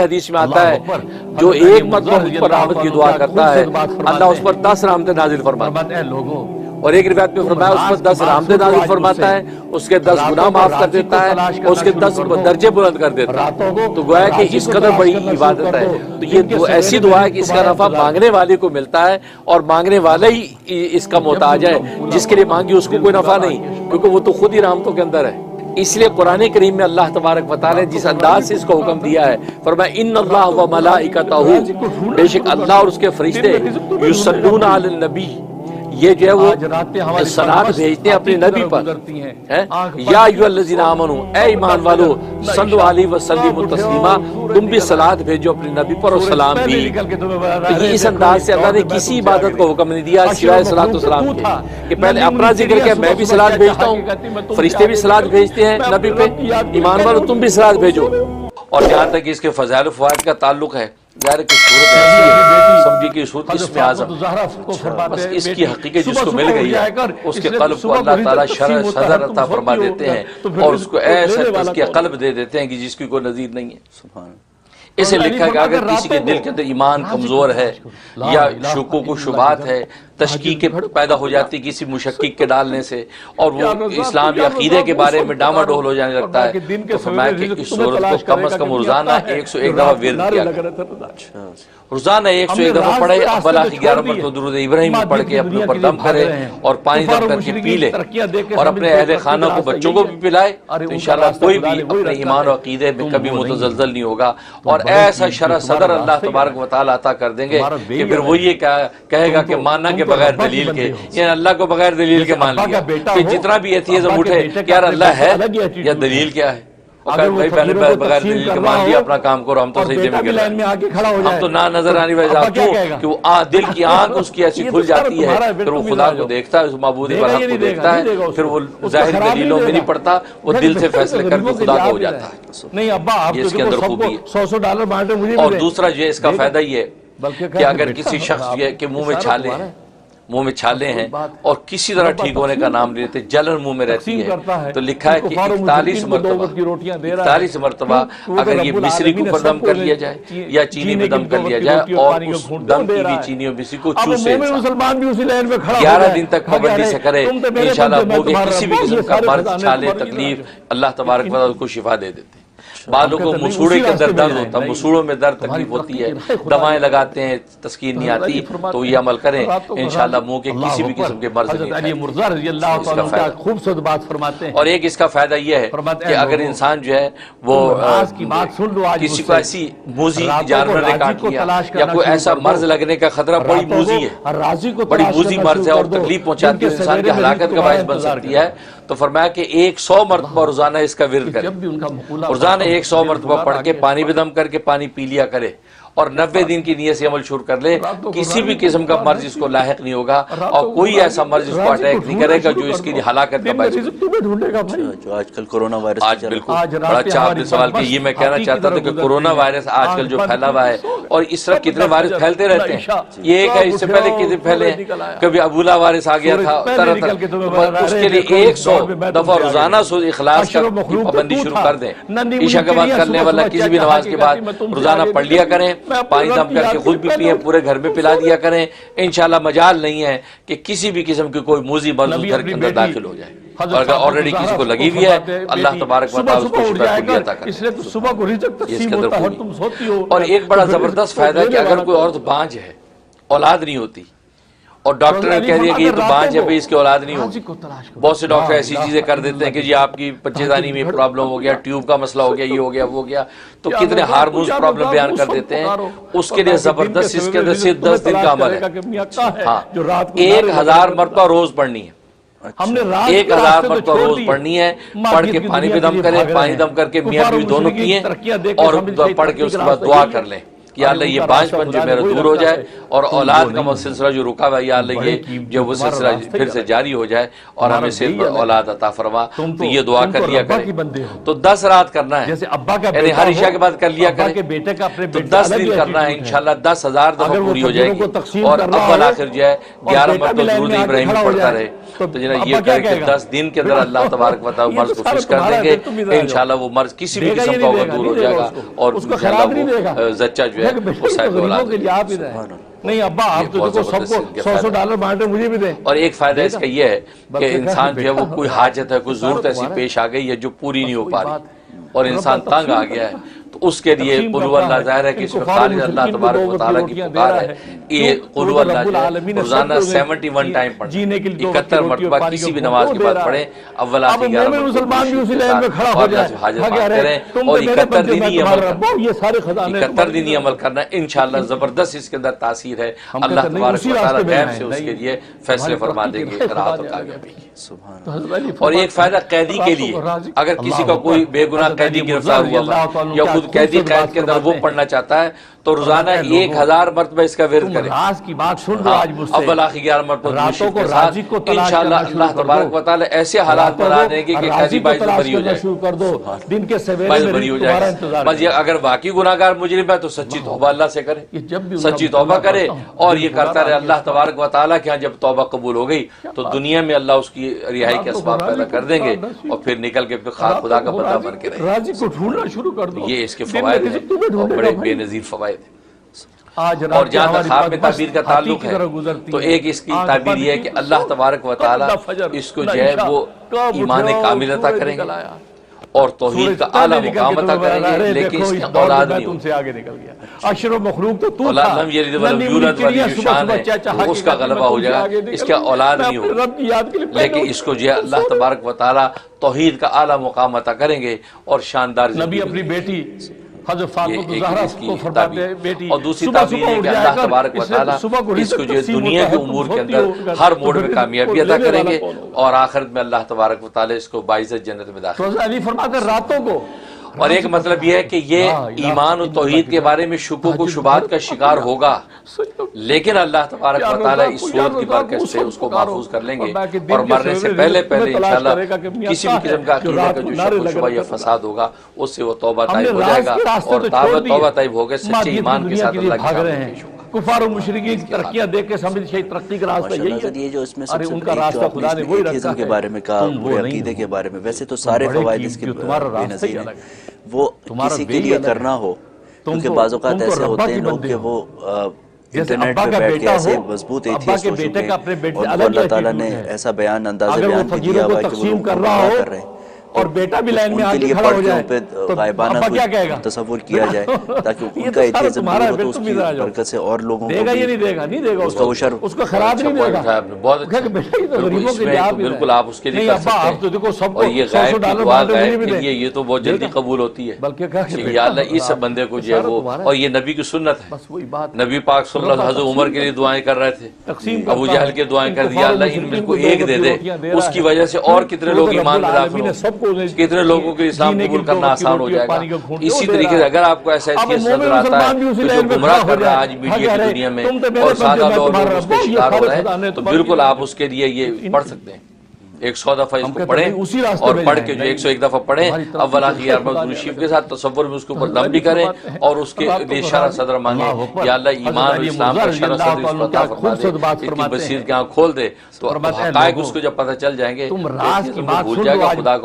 حدیث میں آتا ہے جو ایک مرتبہ مجھ پر رحمت کی دعا کرتا ہے اللہ اس پر 10 رحمتیں نازل فرماتا ہے، اور ایک روایت میں فرمایا اس پر 10 رحمتیں نازل فرماتا ہے، اس کے 10 گناہ معاف کر دیتا ہے، اس کے 10 درجے بلند کر دیتا ہے۔ تو گویا کہ اس قدر بڑی عبادت ہے، تو یہ ایسی دعا ہے کہ اس کا نفع مانگنے والے کو ملتا ہے، اور مانگنے والا ہی اس کا محتاج ہے، جس کے لیے مانگی اس کو کوئی نفع نہیں، کیونکہ وہ تو خود ہی رحمتوں کے اندر ہے۔ اس لیے قرآن کریم میں اللہ تبارک و تعالی نے جس انداز سے اس کو حکم دیا ہے، فرمایا ان اللہ و ملائکتہ، بے شک اللہ اور اس کے فرشتے یصلون علی النبی، یہ جو ہے وہ صلات بھیجتے ہیں اپنے نبی پر، یا ایھا الذین آمنوا، اے ایمان والو، صلو علیہ وسلموا تسلیما، تم بھی صلات بھیجو اپنے نبی پر اور سلام بھی۔ تو اس انداز سے اللہ نے کسی عبادت کو حکم نہیں دیا سوائے صلاۃ و سلام کے، کہ پہلے اپنا ذکر کیا میں بھی صلات بھیجتا ہوں، فرشتے بھی صلات بھیجتے ہیں نبی پہ، ایمان والو تم بھی صلات بھیجو۔ اور جہاں تک اس کے فضائل و فوائد کا تعلق ہے، ظاہر کہ صورت ایسی ہے سمجھی کہ صورت اسم اعظم، بس اس کی حقیقت جس کو مل گئی ہے اس کے قلب کو اللہ تعالیٰ شرح صدر عطا فرما دیتے ہیں، اور اس کو ایسا تزکیہ قلب دے دیتے ہیں کہ جس کی کوئی نظیر نہیں ہے۔ سبحان اللہ۔ اسے لکھا ہے کہ اگر کسی کے دل کے اندر ایمان کمزور ہے یا شکوک و شبہات ہے، تشکیک پیدا ہو جاتی کسی مشکک کے ڈالنے سے، اور وہ اسلام یا عقیدے کے بارے میں ڈاما ڈول ہو جانے لگتا ہے، تو فرمایا کہ اس صورت کو کم از کم روزانہ 101 دفعہ ورد کیا کرے، روزانہ 101 دفعہ پڑھے، بلا 11 مرتبہ درود ابراہیم پڑھ کے اپنے اوپر دم کرے اور پانی دم کر کے پی لے، اور اپنے اہل خانہ کو بچوں کو بھی پلائے، تو انشاءاللہ کوئی بھی اپنے ایمان و عقیدے میں کبھی متزلزل نہیں ہوگا، اور ایسا شرح صدر اللہ تبارک و تعالیٰ عطا کر دیں گے کہ پھر وہ یہ کہے گا کہ ماننا کے بغیر دلیل کے، یعنی اللہ کو بغیر دلیل کے مان لیا، کہ جتنا بھی ایتھیزم اٹھے کہ یار اللہ ہے یا دلیل کیا ہے، بھائی پہلے بغیر دلیل کے مان لیا، اپنا کام کرو، ہم تو سجدے میں گر رہے ہیں، ہم تو نہ نظر آنے والے ذات، کیوں کہ وہ دل کی آنکھ اس کی ایسی کھل جاتی ہے، پھر وہ خدا کو دیکھتا ہے، اس معبود برحق کو دیکھتا ہے، پھر وہ ظاہر دلیلوں میں نہیں پڑتا، وہ دل سے فیصلے کر کے خدا کو ہو جاتا ہے۔ یہ اس کے اندر خوبی ہے۔ اور دوسرا جو ہے اس کا فائدہ یہ ہے کہ اگر کسی شخص کے منہ میں چھالے ہیں، منہ میں چھالے ہیں اور کسی طرح ٹھیک ہونے کا نام نہیں لیتے، جلن منہ میں رہتی ہے، تو لکھا ہے کہ 41 مرتبہ اگر یہ مصری کو دم کر لیا جائے یا چینی میں دم کر لیا جائے، اور اس دم کی بھی چینی اور مصری کو چوسے، 11 دن تک پابندی سے کرے، انشاءاللہ منہ کے کسی بھی قسم کا مرض، چھالے، تکلیف اللہ تبارک و تعالیٰ کو شفا دے دیتے ہیں۔ بعضوں کو مسوڑے کے اندر درد ہوتا ہے، مسوڑوں میں درد تکلیف ہوتی ہے، دوائیں لگاتے ہیں تسکین نہیں آتی، تو یہ عمل کریں انشاءاللہ منہ کے کسی بھی قسم کے مرض نہیں خوبصورت بات فرماتے ہیں۔ اور ایک اس کا فائدہ یہ ہے کہ اگر انسان جو ہے وہ کسی کو ایسی موذی جانور نے کاٹ لیا یا کوئی ایسا مرض لگنے کا خطرہ، بڑی موذی ہے، بڑی موذی مرض ہے اور تکلیف پہنچاتی ہے، انسان کی ہلاکت کا باعث بن سکتی ہے، تو فرمایا کہ 100 مرتبہ روزانہ اس کا ورد کرے، روزانہ 100 مرتبہ پڑھ کے پانی بھی دم کر کے پانی پی لیا کرے، اور 90 دن کی نیت سے عمل شروع کر لے، کسی بھی قسم کا مرض اس کو لاحق نہیں ہوگا، اور کوئی ایسا مرض اس کو اٹیک نہیں کرے گا جو اس کی ہلاکت کا باعث بنے۔ جو آج کل کورونا وائرس، آج بالکل بڑا اچھا آپ نے سوال کیا، یہ میں کہنا چاہتا تھا کہ کورونا وائرس آج کل جو پھیلا ہوا ہے، اور اس طرح کتنے وائرس پھیلتے رہتے ہیں، یہ ایک ہے، اس سے پہلے کتنے پھیلے ہیں، کبھی ابولا وائرس آ گیا تھا، طرح طرح، اس کے لیے 100 دفعہ روزانہ سورۃ اخلاص کا پابندی شروع کر دیں، عشاء کے بعد کرنے والا کسی بھی نماز کے بعد روزانہ پڑھ لیا کریں، پانی دم کر کے خود بھی پیئیں، پورے گھر میں پلا دیا کریں، انشاءاللہ مجال نہیں ہے کہ کسی بھی قسم کی کوئی موذی مرض گھر کے اندر داخل ہو جائے، اور اگر آلریڈی کسی کو لگی ہوئی ہے اللہ تبارک و تعالیٰ اس کو شفا کلی عطا کرے، اس لیے تو صبح کو رزق تقسیم ہوتا ہے اور تم سوتی ہو۔ اور ایک بڑا زبردست فائدہ ہے کہ اگر کوئی عورت بانجھ ہے، اولاد نہیں ہوتی، اور ڈاکٹر نے کہہ دیا کہ یہ تو بانجھ ہے، اس کی اولاد نہیں ہوگی، بہت سے ڈاکٹر ایسی چیزیں کر دیتے ہیں کہ جی آپ کی بچے دانی میں پرابلم ہو گیا، ٹیوب کا مسئلہ ہو گیا، یہ ہو گیا وہ ہو گیا، تو کتنے ہارمونز پرابلم بیان کر دیتے ہیں، اس کے لیے زبردست اس کے اندر سے 10 دن کا عمل ہے، ہاں 1000 مرتبہ روز پڑھنی ہے، 1000 مرتبہ روز پڑھنی ہے، پڑھ کے پانی پہ دم کریں، پانی دم کر کے میاں بیوی دونوں پیئیں، اور پڑھ کے اس کے بعد دعا کر لیں کہ یا اللہ یہ بانجپن جو میرا دور ہو جائے اور اولاد کا سلسلہ جو رکا ہوا ہے یا اللہ یہ جو وہ سلسلہ پھر سے جاری ہو جائے اور ہمیں صرف اولاد عطا فرما. تو یہ دعا کر لیا کریں. تو 10 رات کرنا ہے, یعنی ہر عشاء کے بعد کر لیا کریں. تو 10 دن کرنا ہے انشاءاللہ 10,000 دفعہ پوری ہو جائے گی. اور اول آخر جو ہے 11 مرتبہ درود ابراہیمی پڑھتا رہے. تو جناب یہ کہہ کہ 10 دن کے اندر اللہ تبارک و تعالی مرض کو فش کر دیں گے. انشاءاللہ وہ مرض کسی بھی قسم کا ہوگا دور ہو جائے گا اور انشاءاللہ وہ زچہ جو ہے وہ صاحب اولاد. نہیں ابا آپ تو دیکھو سب کو $100 بانٹے مجھے بھی دیں. اور ایک فائدہ اس کا یہ ہے کہ انسان جو ہے وہ کوئی حاجت ہے, کوئی ضرورت ایسی پیش آ گئی ہے جو پوری نہیں ہو پا رہی اور انسان تنگ آ گیا ہے, تو اس کے لیے قل هو اللہ ظاہر ہے کہ اس میں خالص اللہ تبارک و تعالیٰ کی پکار ہے. یہ قل هو اللہ جو ہے روزانہ 71 ٹائم پڑھیں, 71 مرتبہ کسی بھی نماز کے بعد پڑھیں. اول آخر 11 مسلمان بھی اسی لائن میں کھڑا ہو جائے, حاجت بات کریں اور 71 دن ہی عمل کرنا. 71 دن ہی عمل کرنا انشاءاللہ زبردست اس کے اندر تاثیر ہے. اللہ تبارک و تعالیٰ غیب سے اس کے لیے فیصلے فرما دیں گے, راحت و کامیابی. اور ایک فائدہ قیدی کے لیے, اگر کسی کا کوئی بے گناہ قیدی گرفتار ہوا یا خود قیدی قید کے اندر وہ پڑھنا چاہتا ہے تو روزانہ 1000 مرتبہ اس کا ورد کریں. اول آخر 11 مرتبہ مشرق کے ساتھ انشاءاللہ اللہ تبارک و تعالی ایسے حالات بنا دیں گے کہ قیدی باعث بری ہو جائے, باعث بری ہو جائے. بس یہ اگر واقعی گناہگار مجرم ہے تو سچی توبہ اللہ سے کرے, سچی توبہ کرے اور یہ کرتا رہے. اللہ تبارک و تعالی کے ہاں جب توبہ قبول ہو گئی تو دنیا میں اللہ اس کی رہائی کے اسباب پیدا کر دیں گے اور پھر نکل کے پھر خدا کا بندہ بن کے رہے. یہ اس کے فوائد ہیں اور بڑے بے نظیر فوائد ہیں. اور جہاں تک خواب میں تعبیر کا تعلق ہے تو ایک اس کی تعبیر یہ ہے کہ اللہ تبارک و تعالی اس کو جو ہے وہ ایمان کامل عطا کریں گے اور توحید کا اعلیٰ مقام عطا کریں گے, لیکن اس کی اولاد نہیں ہوگی. اولاد لم یلد ولم یولد والی جو شان ہے اس کا غلبہ ہو جائے گا, اس کا اولاد نہیں ہوگی. لیکن اس کو جو ہے اللہ تبارک و تعالی توحید کا اعلیٰ مقام عطا کریں گے اور شاندار نبی اپنی بیٹی حضرت فاطمہ الزہرا کو فرماتے ہیں بیٹی اور دوسری تعبیر ہے کہ اللہ تبارک و تعالی اس کو جو دنیا کے امور کے اندر ہر موڑ میں کامیابی عطا کریں گے اور آخرت میں اللہ تبارک و تعالی اس کو باعزت جنت میں داخل کریں گے. علی فرماتے ہیں راتوں کو. اور ایک مطلب یہ ہے کہ یہ ایمان و توحید کے بارے میں شکوک و شبہات کا شکار ہوگا, لیکن اللہ تبارک و تعالی اس صورت کی برکت سے اس کو محفوظ کر لیں گے اور مرنے سے پہلے انشاءاللہ کسی بھی قسم کا عقیدہ کا جو شک و شبہ یا فساد ہوگا اس سے وہ توبہ طائب ہو جائے گا اور توبہ طائب ہو گئے سچے ایمان کے ساتھ اللہ کے سامنے پیش ہوگا. کفار و مشرکین کی ترقیاں دیکھ کے سمجھ شاید ترقی کا راستہ یہی ہے. یہ جو اس میں سب سے بڑی جو آپ نے ایتھیزم کے بارے میں کہا, وہ عقیدے کے بارے میں, ویسے تو سارے فوائد اس کے بے نظیر ہیں. وہ کسی کے لیے کرنا ہو کیونکہ بعض اوقات ایسے ہوتے ہیں لوگ کہ وہ انٹرنیٹ پہ بیٹھ کے ایسے مضبوط ایتھیسٹ ہو چکے ہیں اور اللہ تعالیٰ نے ایسا بیان انداز بیان بھی دیا ہوا ہے کہ وہ لوگ گمراہ کر رہے ہیں اور بیٹا بھی لائن میں آگے کھڑا ہو جائے تو غائبانہ کوئی تصور کیا جائے تاکہ ان کا ایتھیزم دور ہو تو اس کی برکت سے اور لوگوں کو بھی اس کا اشر اس کو خراب نہیں دے گا. بہت اچھا, بالکل آپ اس کے لیے کر سکتے ہیں. اور یہ غائب کی دعا غائب کے لیے یہ تو بہت جلدی قبول ہوتی ہے. یا اللہ اس بندے کو جو ہے وہ, اور یہ نبی کی سنت ہے. نبی پاک صلی اللہ علیہ وسلم حضرت عمر کے لیے دعائیں کر رہے تھے, ابو جہل کے دعائیں کر دیا اللہ ان میں کو ایک دے دے, اس کی وجہ سے اور کتنے لوگ ایمان میں داخل ہوں, کتنے لوگوں کے اسلام قبول کرنا آسان ہو جائے گا. اسی طریقے سے اگر آپ کو ایسا ایتھیسٹ نظر آتا ہے کہ جو گمراہ کر رہا ہے آج میڈیا کی دنیا میں اور سادہ لوگ اس کے شکار ہو رہے ہیں, تو بالکل آپ اس کے لیے یہ پڑھ سکتے ہیں. 100 دفعہ اس کو پڑھیں اور پڑھ کے جو 101 دفعہ پڑھیں اول آخر 11 درود شریف کے ساتھ تصور میں اس کے اوپر دم بھی کریں اور اس کے لیے شرح صدر مانگیں. یا اللہ ایمان و اسلام کا شرح صدر اس کو عطا فرما دے, اس کی بصیرت کی آنکھ کھول دے, تو حقائق اس کو جب پتہ چل جائیں گے تو بھول جائے گا خدا کو.